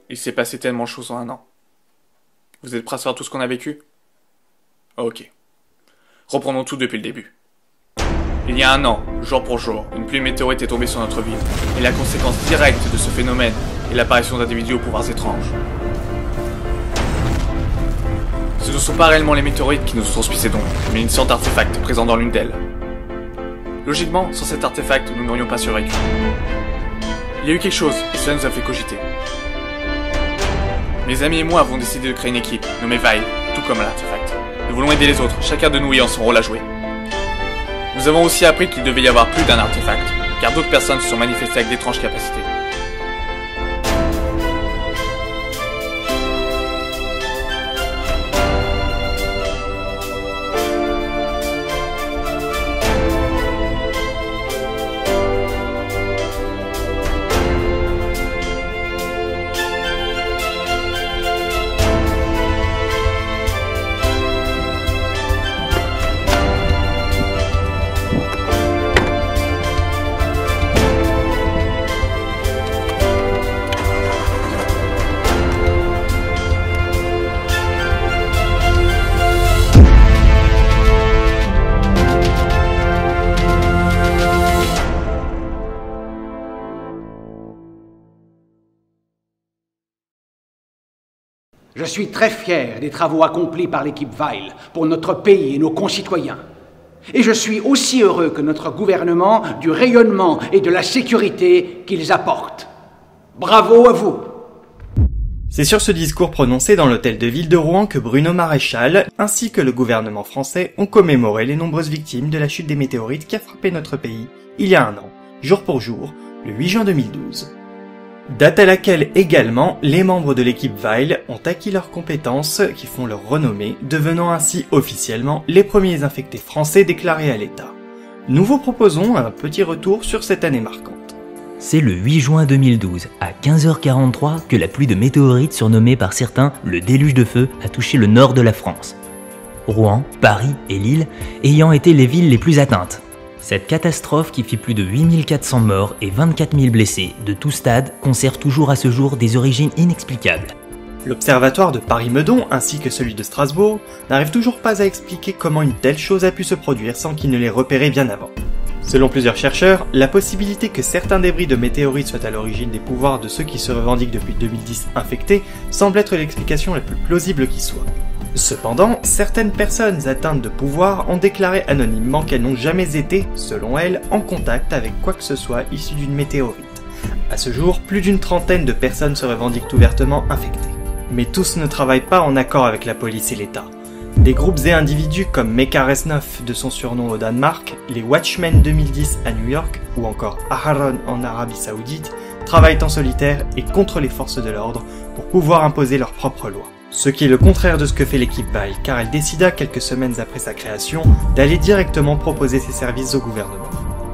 Il s'est passé tellement de choses en un an. Vous êtes prêts à savoir tout ce qu'on a vécu? Ok. Reprenons tout depuis le début. Il y a un an, jour pour jour, une pluie météorite est tombée sur notre ville, et la conséquence directe de ce phénomène est l'apparition d'individus aux pouvoirs étranges. Ce ne sont pas réellement les météorites qui nous ont transmis ces dons, mais une sorte d'artefact présent dans l'une d'elles. Logiquement, sans cet artefact, nous n'aurions pas survécu. Il y a eu quelque chose, et cela nous a fait cogiter. Mes amis et moi avons décidé de créer une équipe, nommée Vile, tout comme l'artefact. Nous voulons aider les autres, chacun de nous ayant son rôle à jouer. Nous avons aussi appris qu'il devait y avoir plus d'un artefact, car d'autres personnes se sont manifestées avec d'étranges capacités. Je suis très fier des travaux accomplis par l'équipe Vile pour notre pays et nos concitoyens. Et je suis aussi heureux que notre gouvernement du rayonnement et de la sécurité qu'ils apportent. Bravo à vous! C'est sur ce discours prononcé dans l'hôtel de ville de Rouen que Bruno Maréchal, ainsi que le gouvernement français, ont commémoré les nombreuses victimes de la chute des météorites qui a frappé notre pays il y a un an, jour pour jour, le 8 juin 2012. Date à laquelle également les membres de l'équipe Vile ont acquis leurs compétences qui font leur renommée, devenant ainsi officiellement les premiers infectés français déclarés à l'État. Nous vous proposons un petit retour sur cette année marquante. C'est le 8 juin 2012, à 15h43, que la pluie de météorites surnommée par certains le déluge de feu a touché le nord de la France. Rouen, Paris et Lille ayant été les villes les plus atteintes. Cette catastrophe qui fit plus de 8400 morts et 24 000 blessés de tous stades conserve toujours à ce jour des origines inexplicables. L'observatoire de Paris-Meudon ainsi que celui de Strasbourg n'arrivent toujours pas à expliquer comment une telle chose a pu se produire sans qu'ils ne l'aient repéré bien avant. Selon plusieurs chercheurs, la possibilité que certains débris de météorites soient à l'origine des pouvoirs de ceux qui se revendiquent depuis 2010 infectés semble être l'explication la plus plausible qui soit. Cependant, certaines personnes atteintes de pouvoir ont déclaré anonymement qu'elles n'ont jamais été, selon elles, en contact avec quoi que ce soit issu d'une météorite. À ce jour, plus d'une trentaine de personnes se revendiquent ouvertement infectées. Mais tous ne travaillent pas en accord avec la police et l'État. Des groupes et individus comme Mekaresnov de son surnom au Danemark, les Watchmen 2010 à New York ou encore Aharon en Arabie Saoudite travaillent en solitaire et contre les forces de l'ordre pour pouvoir imposer leurs propres lois. Ce qui est le contraire de ce que fait l'équipe Vile, car elle décida quelques semaines après sa création d'aller directement proposer ses services au gouvernement.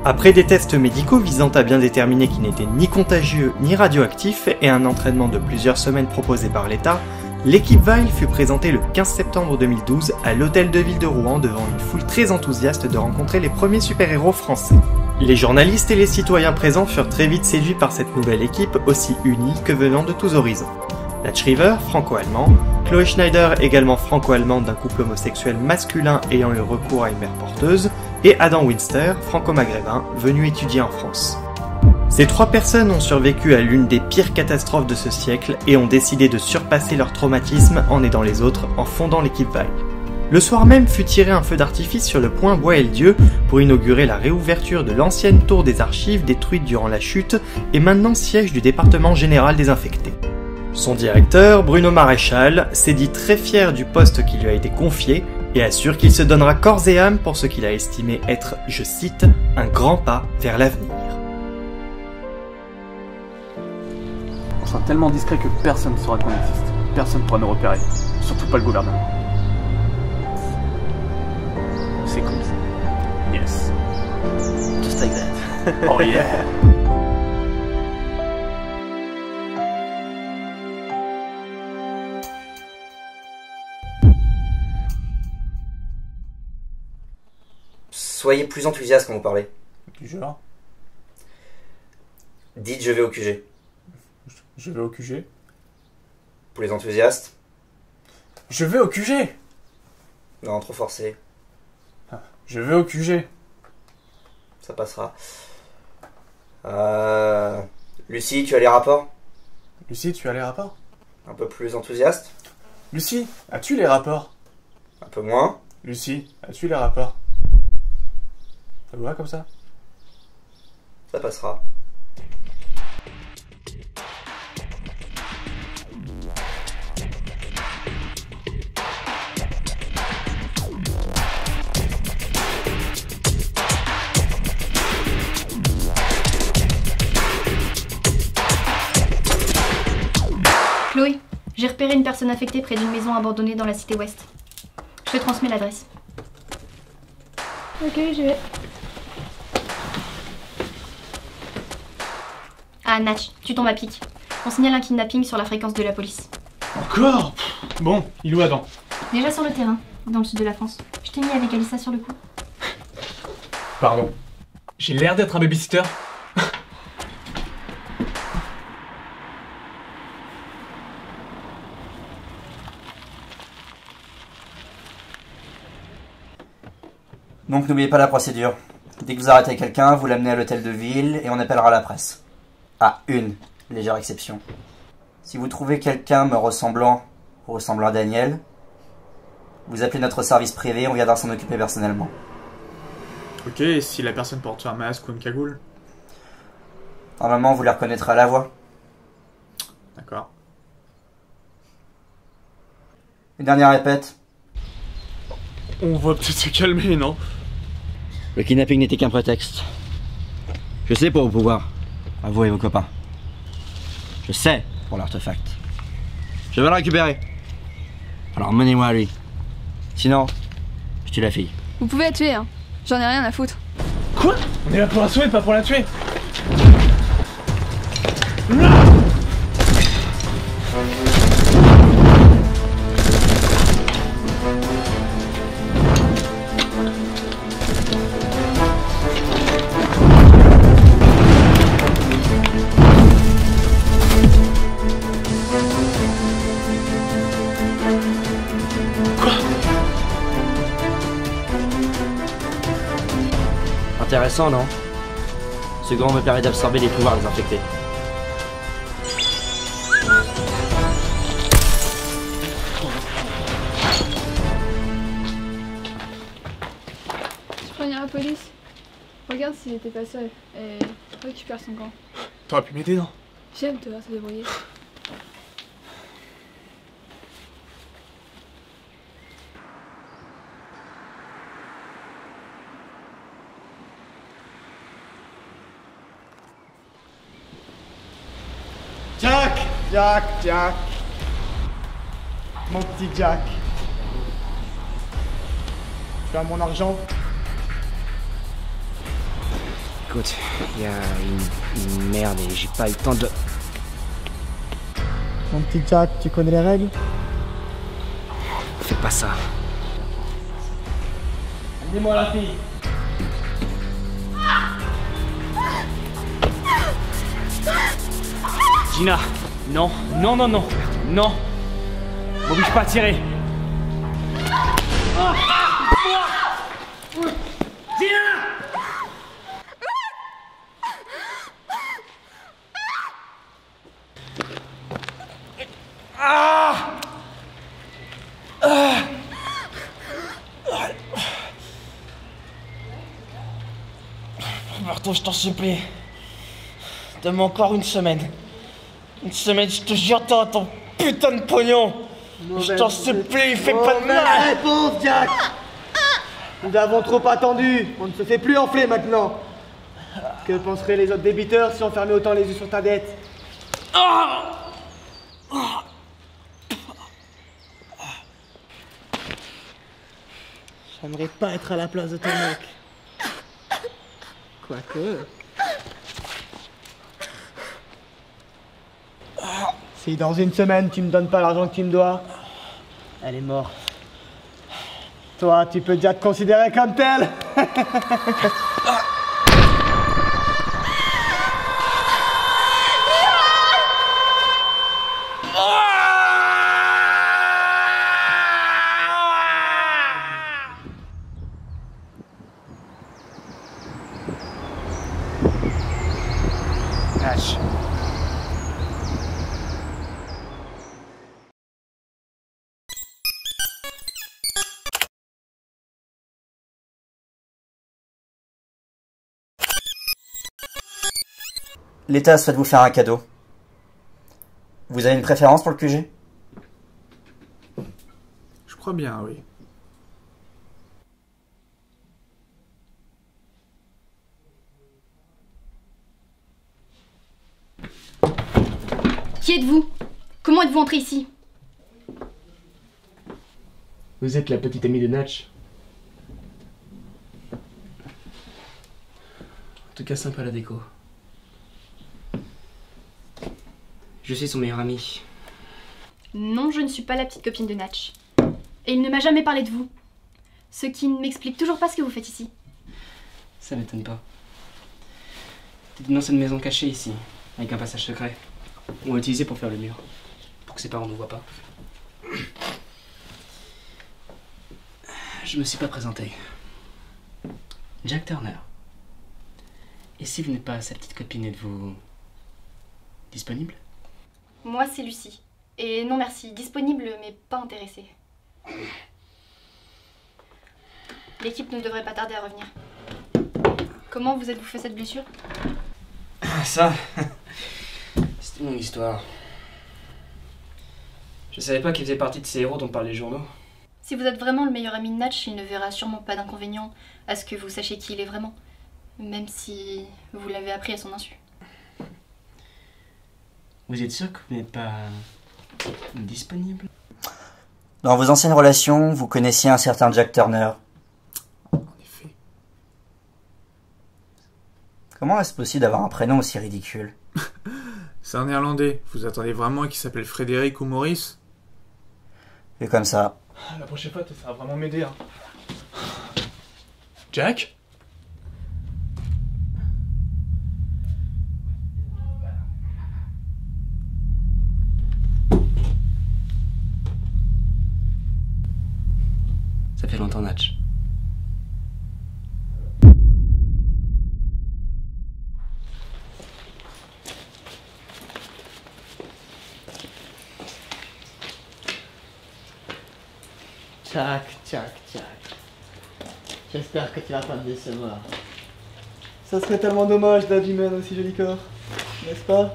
Après des tests médicaux visant à bien déterminer qu'il n'était ni contagieux ni radioactif et un entraînement de plusieurs semaines proposé par l'État, l'équipe Vile fut présentée le 15 septembre 2012 à l'hôtel de ville de Rouen devant une foule très enthousiaste de rencontrer les premiers super-héros français. Les journalistes et les citoyens présents furent très vite séduits par cette nouvelle équipe aussi unie que venant de tous horizons. Nat Shriver, franco-allemand, Chloé Schneider, également franco-allemande d'un couple homosexuel masculin ayant eu recours à une mère porteuse, et Adam Winster, franco-maghrébin, venu étudier en France. Ces trois personnes ont survécu à l'une des pires catastrophes de ce siècle et ont décidé de surpasser leur traumatisme en aidant les autres en fondant l'équipe Vile. Le soir même fut tiré un feu d'artifice sur le point Bois-et-le-Dieu pour inaugurer la réouverture de l'ancienne tour des archives détruite durant la chute et maintenant siège du département général des infectés. Son directeur, Bruno Maréchal, s'est dit très fier du poste qui lui a été confié et assure qu'il se donnera corps et âme pour ce qu'il a estimé être, je cite, un grand pas vers l'avenir. On sera tellement discret que personne ne saura qu'on existe. Personne ne pourra nous repérer. Surtout pas le gouvernement. C'est cool ça. Yes. Just like that. Oh yeah. Soyez plus enthousiaste quand vous parlez. Du genre. Dites je vais au QG. Je vais au QG. Pour les enthousiastes? Je vais au QG. Non, trop forcé. Je vais au QG. Ça passera. Lucie, tu as les rapports? Lucie, tu as les rapports? Un peu plus enthousiaste? Lucie, as-tu les rapports? Un peu moins? Lucie, as-tu les rapports? Ça vous va comme ça? Ça passera. Chloé, j'ai repéré une personne affectée près d'une maison abandonnée dans la cité ouest. Je te transmets l'adresse. Ok, j'y vais. Ah, Natch, tu tombes à pic. On signale un kidnapping sur la fréquence de la police. Encore? Bon, il est où Adam? Déjà sur le terrain, dans le sud de la France. Je t'ai mis avec Alissa sur le coup. Pardon. J'ai l'air d'être un babysitter? Donc n'oubliez pas la procédure. Dès que vous arrêtez quelqu'un, vous l'amenez à l'hôtel de ville et on appellera la presse. Ah, une légère exception. Si vous trouvez quelqu'un me ressemblant ou ressemblant à Daniel, vous appelez notre service privé, on viendra s'en occuper personnellement. Ok, et si la personne porte un masque ou une cagoule? Normalement, vous les reconnaîtrez à la voix. D'accord. Une dernière répète. On va peut-être se calmer, non? Le kidnapping n'était qu'un prétexte. Je sais pour vos pouvoirs, à vous et vos copains. Je sais pour l'artefact. Je vais le récupérer. Alors menez-moi à lui. Sinon, je tue la fille. Vous pouvez la tuer, hein. J'en ai rien à foutre. Quoi? On est là pour la sauver, pas pour la tuer. Intéressant, non? Ce gant me permet d'absorber les pouvoirs des infectés. Je préviens la police. Regarde s'il était pas seul et récupère son gant. T'aurais pu m'aider, non? J'aime te voir se débrouiller. Jack! Jack! Jack! Mon petit Jack. Tu as mon argent? Écoute, il y a une merde et j'ai pas eu le temps de... Mon petit Jack, tu connais les règles? Fais pas ça. Amenez-moi la fille. Gina, non, non, non, non, non. M'oblige pas à tirer. Marteau, je t'en supplie. Donne-moi encore une semaine. Une semaine, je te jure, t'auras ton putain de pognon. Je t'en supplie, fais pas de mal. Réponse, Jack. Nous avons trop attendu. On ne se fait plus enfler maintenant. Que penseraient les autres débiteurs si on fermait autant les yeux sur ta dette? J'aimerais pas être à la place de ton mec. Quoique... Si dans une semaine tu me donnes pas l'argent que tu me dois, elle est morte. Toi, tu peux déjà te considérer comme tel. L'État souhaite vous faire un cadeau. Vous avez une préférence pour le QG? Je crois bien, oui. Qui êtes-vous? Comment êtes-vous entré ici? Vous êtes la petite amie de Natch. En tout cas, sympa la déco. Je suis son meilleur ami. Non, je ne suis pas la petite copine de Natch. Et il ne m'a jamais parlé de vous. Ce qui ne m'explique toujours pas ce que vous faites ici. Ça m'étonne pas. C'est une ancienne maison cachée ici, avec un passage secret. On l'a utilisé pour faire le mur, pour que ses parents ne voient pas. Je me suis pas présenté. Jack Turner. Et si vous n'êtes pas sa petite copine, êtes-vous disponible? Moi, c'est Lucie. Et non merci, disponible mais pas intéressée. L'équipe ne devrait pas tarder à revenir. Comment vous êtes-vous fait cette blessure? Ça, c'était mon histoire. Je savais pas qu'il faisait partie de ces héros dont parlent les journaux. Si vous êtes vraiment le meilleur ami de Natch, il ne verra sûrement pas d'inconvénient à ce que vous sachiez qui il est vraiment. Même si vous l'avez appris à son insu. Vous êtes sûr que vous n'êtes pas disponible? Dans vos anciennes relations, vous connaissiez un certain Jack Turner. En effet. Comment est-ce possible d'avoir un prénom aussi ridicule? C'est un néerlandais. Vous attendez vraiment qu'il s'appelle Frédéric ou Maurice? Vu comme ça. La prochaine fois, ça va vraiment m'aider. Hein. Jack? Ça fait longtemps, Natch. Tchac, tchac, tchac. J'espère que tu vas pas me décevoir. Ça serait tellement dommage d'abîmer un aussi joli corps, n'est-ce pas?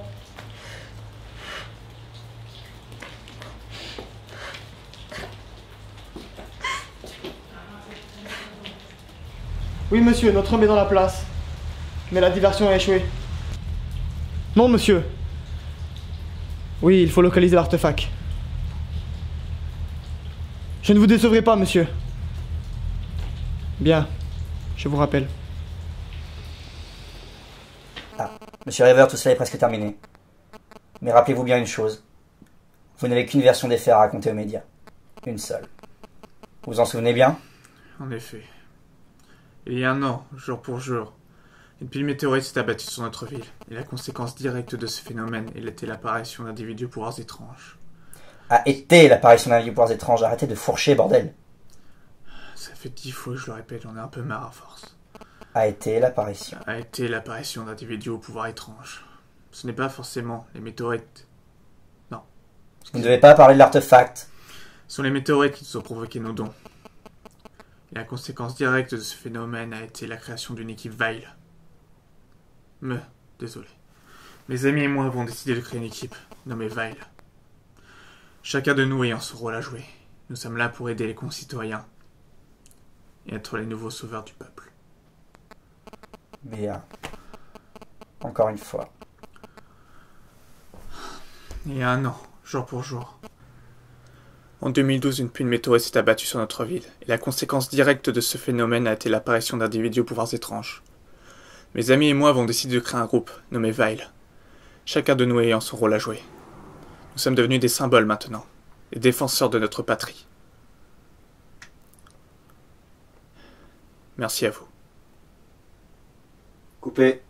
Oui, monsieur, notre homme est dans la place. Mais la diversion a échoué. Non, monsieur. Oui, il faut localiser l'artefact. Je ne vous décevrai pas, monsieur. Bien, je vous rappelle. Ah, monsieur River, tout cela est presque terminé. Mais rappelez-vous bien une chose. Vous n'avez qu'une version des faits à raconter aux médias. Une seule. Vous vous en souvenez bien? En effet. Il y a un an, jour pour jour, une pile météorite s'est abattue sur notre ville. Et la conséquence directe de ce phénomène était l'apparition d'individus aux pouvoirs étranges. A été l'apparition d'un pouvoirs étranges. Arrêtez de fourcher, bordel. Ça fait 10 fois que je le répète, j'en ai un peu marre à force. A été l'apparition. A été l'apparition d'individus aux pouvoirs étranges. Ce n'est pas forcément les météorites. Non. Vous ne devez pas parler de l'artefact. Ce sont les météorites qui nous ont provoqué nos dons. Et la conséquence directe de ce phénomène a été la création d'une équipe Vile. Désolé. Mes amis et moi avons décidé de créer une équipe nommée Vile. Chacun de nous ayant son rôle à jouer. Nous sommes là pour aider les concitoyens et être les nouveaux sauveurs du peuple. Bien. Encore une fois. Il y a un an, jour pour jour. En 2012, une pluie de météorites s'est abattue sur notre ville, et la conséquence directe de ce phénomène a été l'apparition d'individus aux pouvoirs étranges. Mes amis et moi avons décidé de créer un groupe, nommé Vile. Chacun de nous ayant son rôle à jouer. Nous sommes devenus des symboles maintenant, les défenseurs de notre patrie. Merci à vous. Coupé.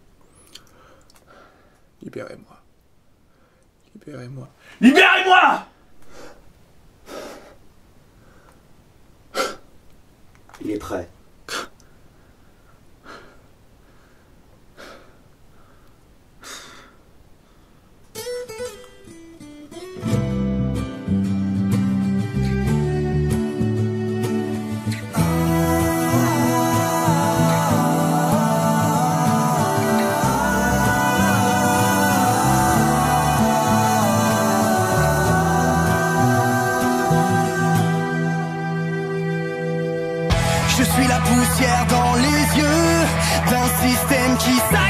Libérez-moi. Libérez-moi. Libérez-moi! Il est prêt. Qui ça